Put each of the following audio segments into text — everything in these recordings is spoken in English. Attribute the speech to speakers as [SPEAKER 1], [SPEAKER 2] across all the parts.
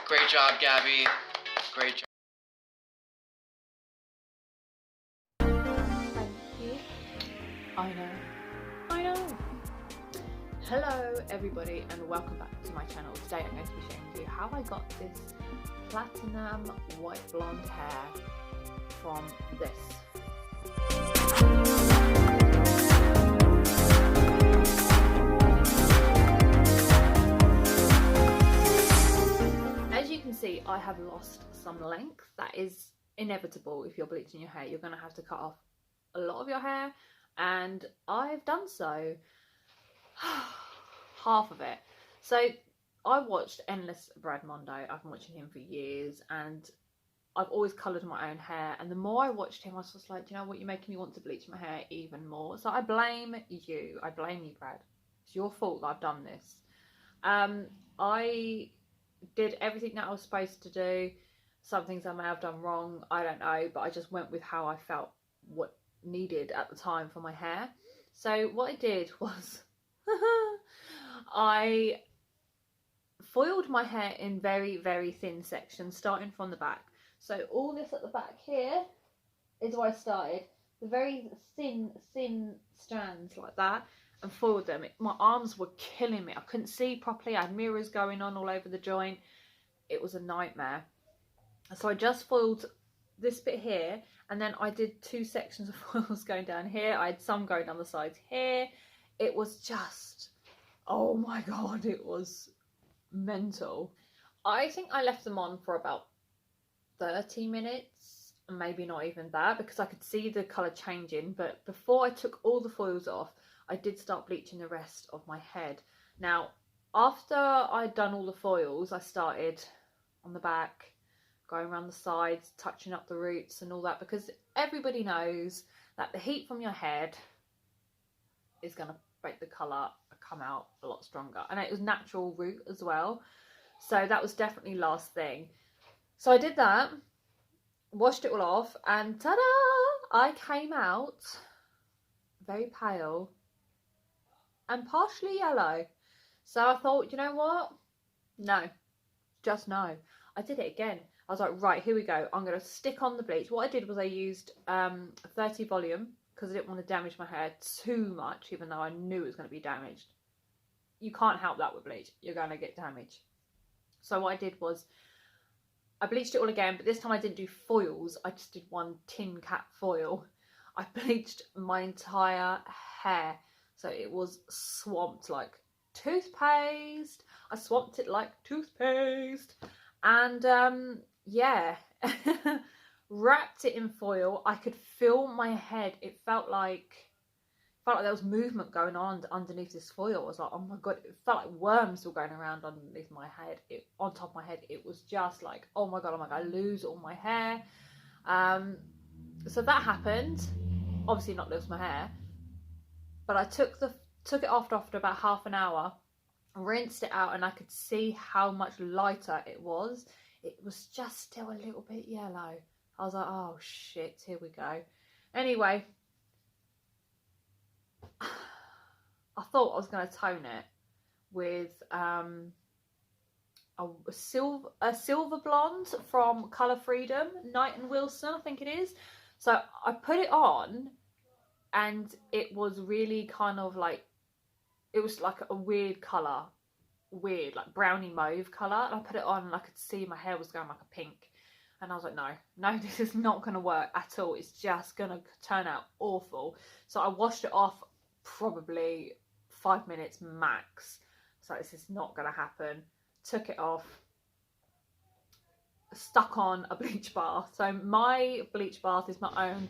[SPEAKER 1] Great job, Gabby. Great job.
[SPEAKER 2] Thank you. I know. Hello everybody and welcome back to my channel. Today I'm going to be sharing with you how I got this platinum white blonde hair from this. As you can see, I have lost some length. That is inevitable. If you're bleaching your hair, you're going to have to cut off a lot of your hair, and I've done so. Half of it. So I watched Endless Brad Mondo. I've been watching him for years, and I've always coloured my own hair, and the more I watched him I was just like, you know what, you're making me want to bleach my hair even more. So I blame you, Brad. It's your fault that I've done this. I did everything that I was supposed to do. Some things I may have done wrong, I don't know, but I just went with how I felt what needed at the time for my hair. So what I did was I foiled my hair in very, very thin sections, starting from the back. So all this at the back here is where I started. The very thin strands like that, and foiled them. My arms were killing me. I couldn't see properly. I had mirrors going on all over the joint. It was a nightmare. So I just foiled this bit here, and then I did 2 sections of foils going down here. I had some going down the sides here. It was just, oh my god, it was mental. I think I left them on for about 30 minutes, maybe not even that, because I could see the colour changing. But before I took all the foils off, I did start bleaching the rest of my head. Now, after I'd done all the foils, I started on the back, going around the sides, touching up the roots and all that, because everybody knows that the heat from your head is going to make the colour come out a lot stronger, and it was natural root as well, so that was definitely last thing. So I did that, washed it all off, and ta-da, I came out very pale and partially yellow. So I thought, you know what, no, just no. I did it again. I was like, right, here we go, I'm going to stick on the bleach. What I did was I used 30 volume, because I didn't want to damage my hair too much, even though I knew it was going to be damaged. You can't help that with bleach, you're going to get damage. So what I did was I bleached it all again, but this time I didn't do foils, I just did 1 tin cap foil. I bleached my entire hair, so it was swamped like toothpaste. I swamped it like toothpaste, and yeah, wrapped it in foil. I could feel my head. It felt like there was movement going on underneath this foil. I was like, oh my god, it felt like worms were going around underneath my head, on top of my head. It was just like, oh my god, I lose all my hair. So that happened. Obviously not lose my hair, but I took it off after about half an hour, rinsed it out, and I could see how much lighter it was. It was just still a little bit yellow. I was like, oh shit, here we go. Anyway, I thought I was going to tone it with a silver blonde from Colour Freedom, Knight and Wilson, I think it is. So I put it on, and it was really kind of like, it was like a weird colour, like browny mauve colour. And I put it on and I could see my hair was going like a pink. And I was like, no, this is not going to work at all. It's just going to turn out awful. So I washed it off probably 5 minutes max. So this is not going to happen. Took it off, stuck on a bleach bath. So my bleach bath is my own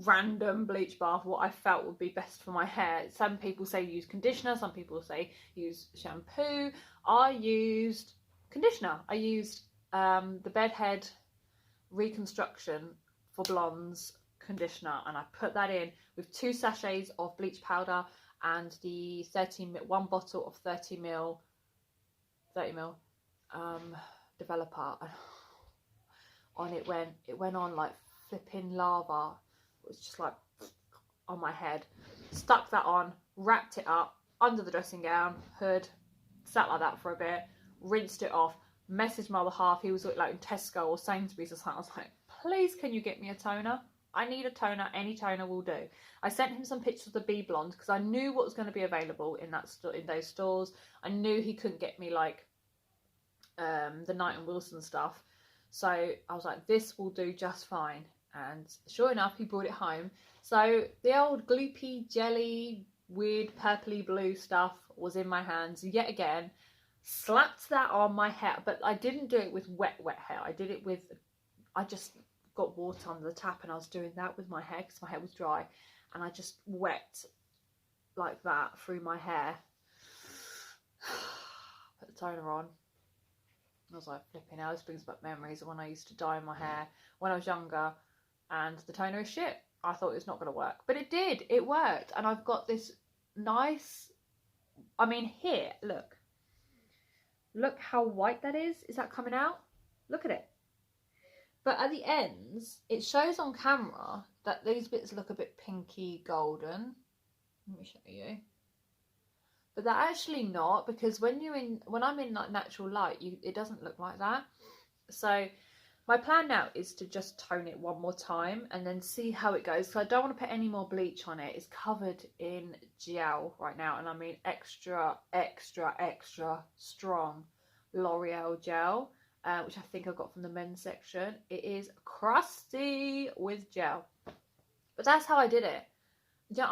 [SPEAKER 2] random bleach bath, what I felt would be best for my hair. Some people say use conditioner, some people say use shampoo. I used conditioner. I used the Bedhead Reconstruction for Blondes conditioner, and I put that in with 2 sachets of bleach powder and the 1 bottle of 30 ml developer. On it went on like flipping lava. It was just like on my head. Stuck that on, wrapped it up under the dressing gown hood, sat like that for a bit, rinsed it off, messaged my other half. He was like in Tesco or Sainsbury's or something. I was like, please, can you get me a toner? I need a toner. Any toner will do. I sent him some pictures of the Bee Blonde because I knew what was going to be available in those stores. I knew he couldn't get me like the Knight and Wilson stuff. So I was like, this will do just fine. And sure enough, he brought it home. So the old gloopy, jelly, weird purpley blue stuff was in my hands yet again. Slapped that on my hair, but I didn't do it with wet hair. I did it with, I just got water under the tap and I was doing that with my hair because my hair was dry. And I just wet like that through my hair. Put the toner on. I was like, flipping out, this brings back memories of when I used to dye my hair when I was younger, and the toner is shit. I thought it was not going to work, but it did. It worked, and I've got this nice, I mean, here, look how white that is. Is that coming out? Look at it. But at the ends, it shows on camera that these bits look a bit pinky golden. Let me show you. But they're actually not, because when I'm in like natural light, it doesn't look like that. So my plan now is to just tone it one more time and then see how it goes. So I don't want to put any more bleach on it. It's covered in gel right now, and I mean extra strong L'Oreal gel, which I think I got from the men's section. It is crusty with gel, but that's how I did it. Yeah,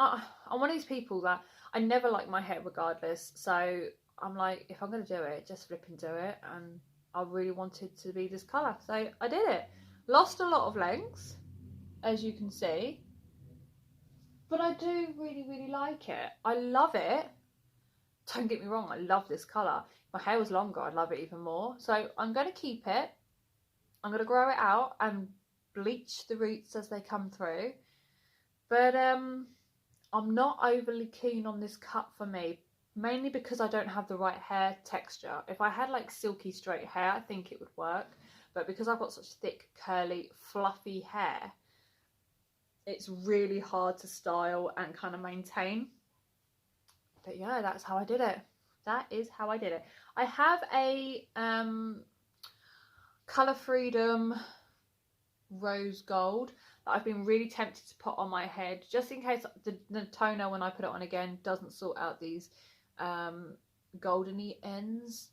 [SPEAKER 2] I'm one of these people that I never like my hair regardless, so I'm like, if I'm going to do it, just flip and do it, and I really wanted to be this colour, so I did it. Lost a lot of length, as you can see, but I do really like it. I love it. Don't get me wrong, I love this colour. If my hair was longer, I'd love it even more, so I'm going to keep it. I'm going to grow it out and bleach the roots as they come through, but I'm not overly keen on this cut for me, mainly because I don't have the right hair texture. If I had like silky straight hair, I think it would work, but because I've got such thick, curly, fluffy hair, it's really hard to style and kind of maintain. But yeah, that's how I did it. That is how I did it. I have a Colour Freedom Rose Gold that I've been really tempted to put on my head, just in case the toner, when I put it on again, doesn't sort out these goldeny ends.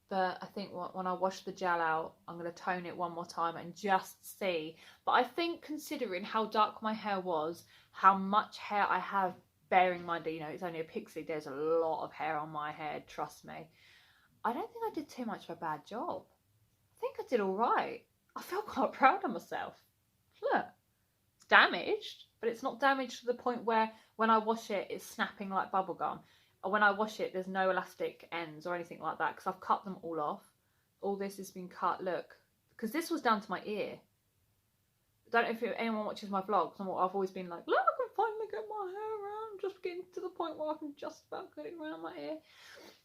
[SPEAKER 2] But I think when I wash the gel out, I'm going to tone it one more time and just see. But I think, considering how dark my hair was, how much hair I have, bearing in mind, you know, it's only a pixie, there's a lot of hair on my head, trust me. I don't think I did too much of a bad job. I think I did all right. I feel quite proud of myself. Look, it's damaged, but it's not damaged to the point where when I wash it, it's snapping like bubblegum. Or when I wash it, there's no elastic ends or anything like that, because I've cut them all off. All this has been cut, look, because this was down to my ear. I don't know if anyone watches my vlogs, and I've always been like, look, I can finally get my hair around, just getting to the point where I can just about get it around my ear.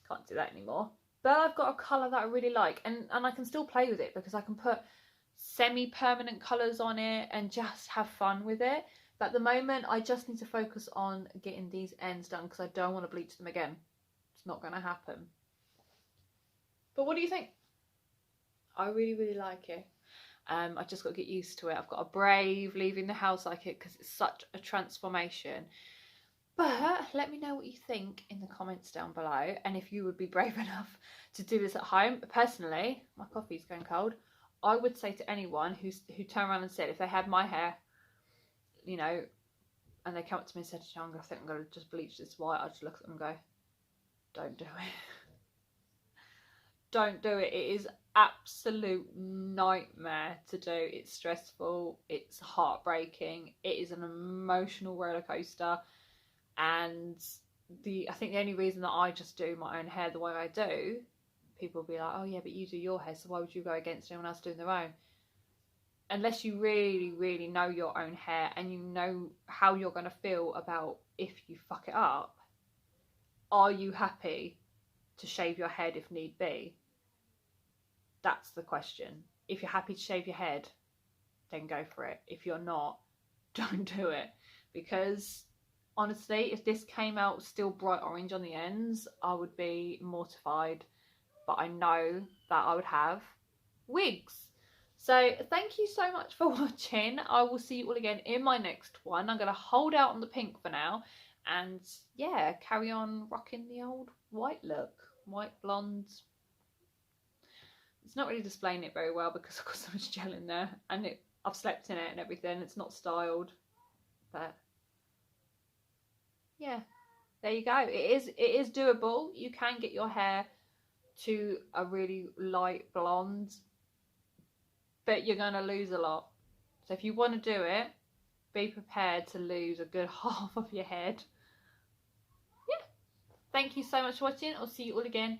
[SPEAKER 2] Can't do that anymore. But I've got a colour that I really like, and I can still play with it, because I can put semi-permanent colours on it and just have fun with it. But at the moment, I just need to focus on getting these ends done, because I don't want to bleach them again. It's not going to happen. But what do you think? I really like it. I've just got to get used to it. I've got to brave leaving the house like it, because it's such a transformation. But let me know what you think in the comments down below, and if you would be brave enough to do this at home. Personally, my coffee's going cold. I would say to anyone who turned around and said, if they had my hair, you know, and they came up to me and said, Young, I think I'm going to just bleach this white, I'd just look at them and go, don't do it. Don't do it. It is absolute nightmare to do. It's stressful. It's heartbreaking. It is an emotional roller coaster. And I think the only reason that I just do my own hair the way I do, people will be like, oh yeah, but you do your hair, so why would you go against anyone else doing their own? Unless you really know your own hair and you know how you're going to feel about if you fuck it up, are you happy to shave your head if need be? That's the question. If you're happy to shave your head, then go for it. If you're not, don't do it. Because honestly, if this came out still bright orange on the ends, I would be mortified. But I know that I would have wigs. So thank you so much for watching. I will see you all again in my next one. I'm going to hold out on the pink for now and yeah, carry on rocking the old white look. White blonde. It's not really displaying it very well because I've got so much gel in there and I've slept in it and everything. It's not styled, but yeah, there you go. It is doable. You can get your hair to a really light blonde, but you're going to lose a lot. So if you want to do it, be prepared to lose a good half of your head. Yeah. Thank you so much for watching. I'll see you all again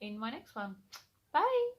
[SPEAKER 2] in my next one. Bye.